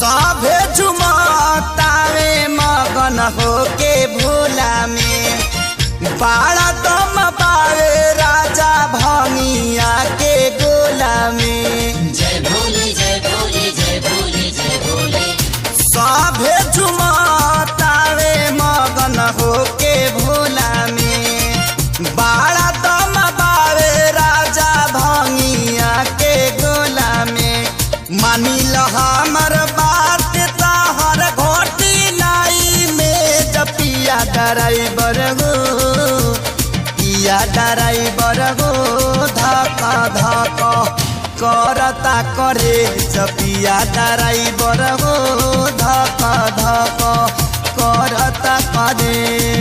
सभे झुमतावे मगन होके भोला में बाड़ा दम पावे राजा भंगिया के गोला में। जय भोले जय भोले जय भोले जय भोले। सभे झुमतावे मगन होके भोला में बाड़ा दम पावे राजा भंगिया के गोला में। मानी ल हमर बात तहर घोटी लाई में जपिया ड्राइवर गो पिया ड्राइवर गो धक धक करता करे जपिया ड्राइवर गो धक धक करता करे।